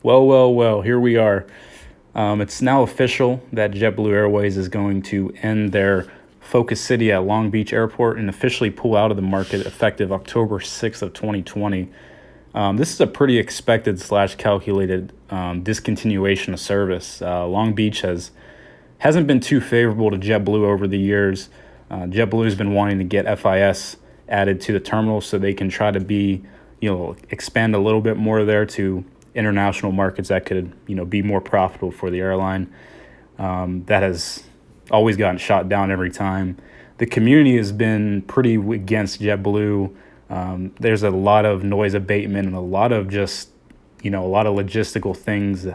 Well, here we are. It's now official that JetBlue Airways is going to end their focus city at Long Beach Airport and officially pull out of the market effective October 6th of 2020. This is a pretty expected / calculated discontinuation of service. Long Beach hasn't been too favorable to JetBlue over the years. JetBlue has been wanting to get FIS added to the terminal so they can try to expand a little bit more there to international markets that could, be more profitable for the airline. That has always gotten shot down every time. The community has been pretty against JetBlue. There's a lot of noise abatement and a lot of logistical things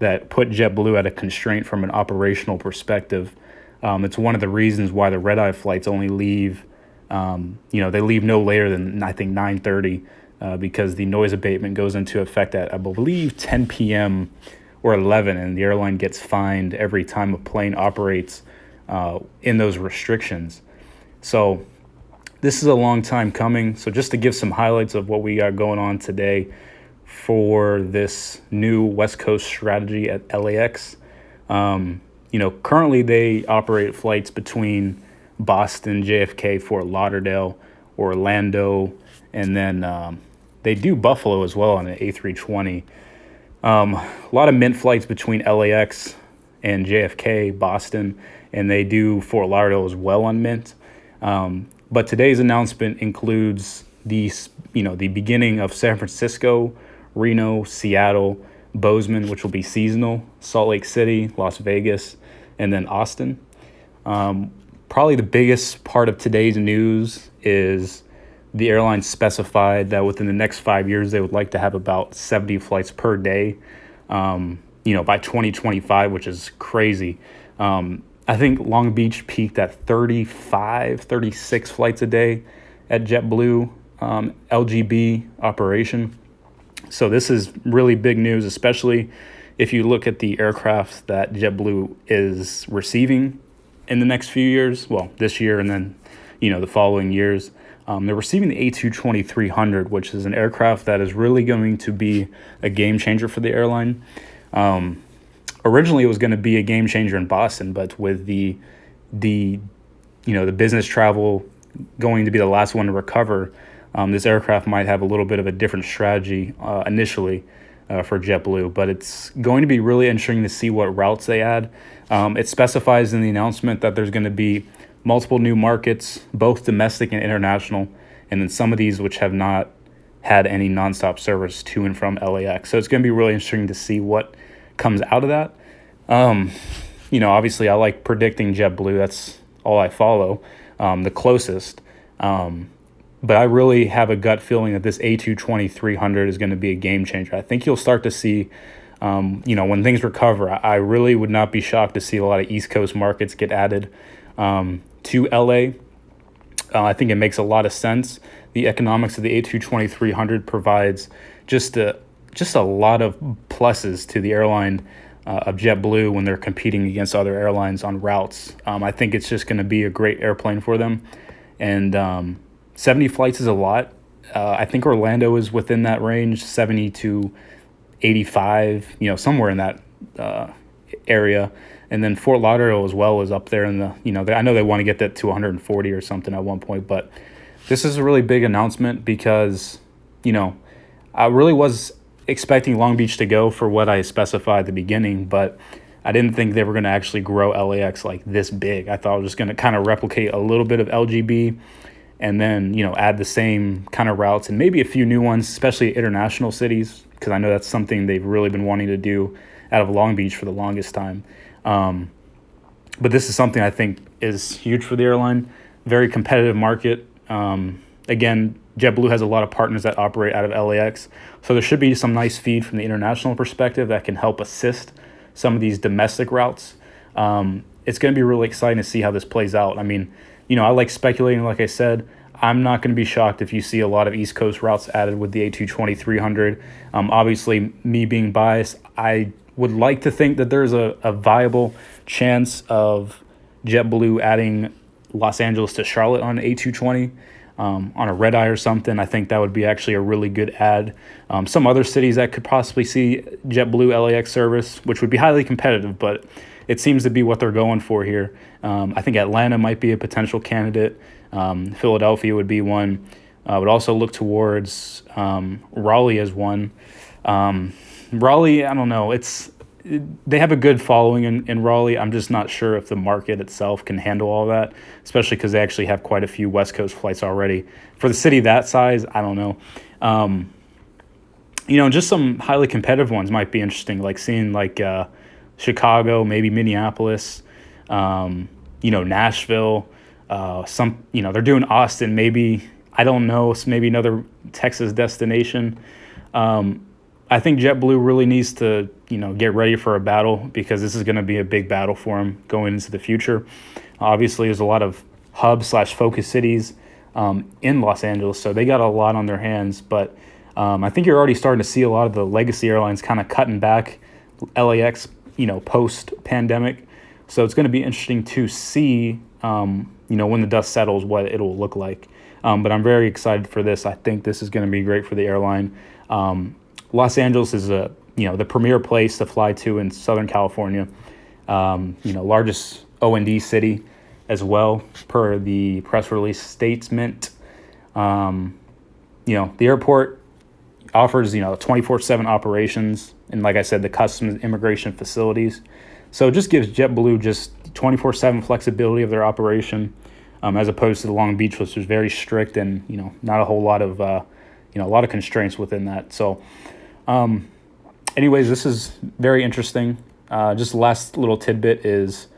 that put JetBlue at a constraint from an operational perspective. It's one of the reasons why the red-eye flights only leave, they leave no later than, I think, 9:30. Because the noise abatement goes into effect at, I believe, 10 p.m. or 11, and the airline gets fined every time a plane operates in those restrictions. So this is a long time coming. So just to give some highlights of what we got going on today for this new West Coast strategy at LAX. Currently they operate flights between Boston, JFK, Fort Lauderdale, Orlando, and then they do Buffalo as well on an A320. A lot of Mint flights between LAX and JFK, Boston, and they do Fort Lauderdale as well on Mint. But today's announcement includes the beginning of San Francisco, Reno, Seattle, Bozeman, which will be seasonal, Salt Lake City, Las Vegas, and then Austin. Probably the biggest part of today's news is the airline specified that within the next 5 years, they would like to have about 70 flights per day, by 2025, which is crazy. I think Long Beach peaked at 36 flights a day at JetBlue LGB operation. So this is really big news, especially if you look at the aircraft that JetBlue is receiving in the next few years. Well, this year and then, the following years. They're receiving the A220-300, which is an aircraft that is really going to be a game changer for the airline. Originally, it was going to be a game changer in Boston, but with the business travel going to be the last one to recover, this aircraft might have a little bit of a different strategy initially for JetBlue. But it's going to be really interesting to see what routes they add. It specifies in the announcement that there's going to be multiple new markets, both domestic and international, and then some of these which have not had any nonstop service to and from LAX. So it's going to be really interesting to see what comes out of that. Obviously I like predicting JetBlue. That's all I follow, the closest. But I really have a gut feeling that this A220-300 is going to be a game changer. I think you'll start to see, when things recover, I really would not be shocked to see a lot of East Coast markets get added to LA. I think it makes a lot of sense. The economics of the A220-300 provides just a lot of pluses to the airline of JetBlue when they're competing against other airlines on routes. I think it's just going to be a great airplane for them. And 70 flights is a lot. I think Orlando is within that range, 70 to 85, somewhere in that area. And then Fort Lauderdale as well is up there in the, I know they want to get that to 140 or something at one point, but this is a really big announcement because, I really was expecting Long Beach to go for what I specified at the beginning, but I didn't think they were going to actually grow LAX like this big. I thought it was just going to kind of replicate a little bit of LGB and then, add the same kind of routes and maybe a few new ones, especially international cities, because I know that's something they've really been wanting to do out of Long Beach for the longest time. But this is something I think is huge for the airline. Very competitive market. Again, JetBlue has a lot of partners that operate out of LAX. So there should be some nice feed from the international perspective that can help assist some of these domestic routes. It's going to be really exciting to see how this plays out. I mean, I like speculating, like I said. I'm not going to be shocked if you see a lot of East Coast routes added with the A220-300. Obviously, me being biased, I would like to think that there's a viable chance of JetBlue adding Los Angeles to Charlotte on A220. on a red eye or something, I think that would be actually a really good add. Some other cities that could possibly see JetBlue LAX service, which would be highly competitive, but it seems to be what they're going for here. I think Atlanta might be a potential candidate. Philadelphia would be one. I would also look towards Raleigh as one. Raleigh, I don't know. They have a good following in Raleigh. I'm just not sure if the market itself can handle all that, especially because they actually have quite a few West Coast flights already. For the city that size, I don't know. Just some highly competitive ones might be interesting, like seeing like Chicago, maybe Minneapolis, Nashville. They're doing Austin, maybe, I don't know, maybe another Texas destination. I think JetBlue really needs to, get ready for a battle, because this is going to be a big battle for them going into the future. Obviously, there's a lot of hub/focus cities in Los Angeles, so they got a lot on their hands. But I think you're already starting to see a lot of the legacy airlines kind of cutting back LAX, post-pandemic. So it's going to be interesting to see, when the dust settles, what it'll look like. But I'm very excited for this. I think this is going to be great for the airline. Los Angeles is the premier place to fly to in Southern California. Largest O&D city as well, per the press release statement. The airport offers 24/7 operations, and like I said, the customs immigration facilities. So it just gives JetBlue just 24/7 flexibility of their operation, as opposed to the Long Beach, which is very strict and not a whole lot of a lot of constraints within that. So. Anyways, this is very interesting. Just the last little tidbit is,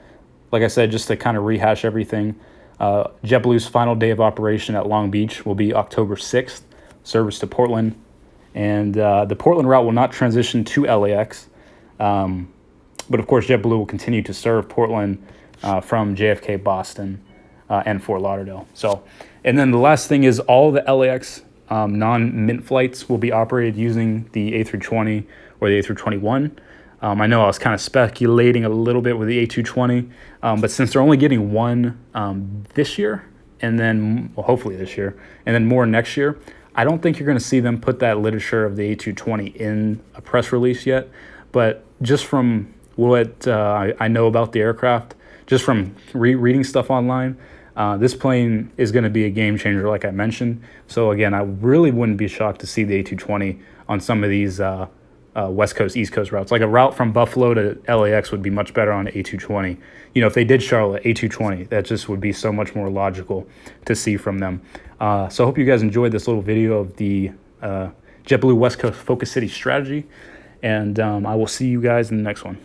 like I said, just to kind of rehash everything, JetBlue's final day of operation at Long Beach will be October 6th, service to Portland. And the Portland route will not transition to LAX. But of course, JetBlue will continue to serve Portland from JFK, Boston, and Fort Lauderdale. So, and then the last thing is all the LAX non-Mint flights will be operated using the A320 or the A321. I know I was kind of speculating a little bit with the A220, but since they're only getting one this year, and then hopefully this year, and then more next year, I don't think you're going to see them put that literature of the A220 in a press release yet. But just from what I know about the aircraft, just from reading stuff online, this plane is going to be a game changer, like I mentioned. So again, I really wouldn't be shocked to see the A220 on some of these West Coast, East Coast routes. Like a route from Buffalo to LAX would be much better on the A220. If they did Charlotte, A220, that just would be so much more logical to see from them. So I hope you guys enjoyed this little video of the JetBlue West Coast Focus City strategy. And I will see you guys in the next one.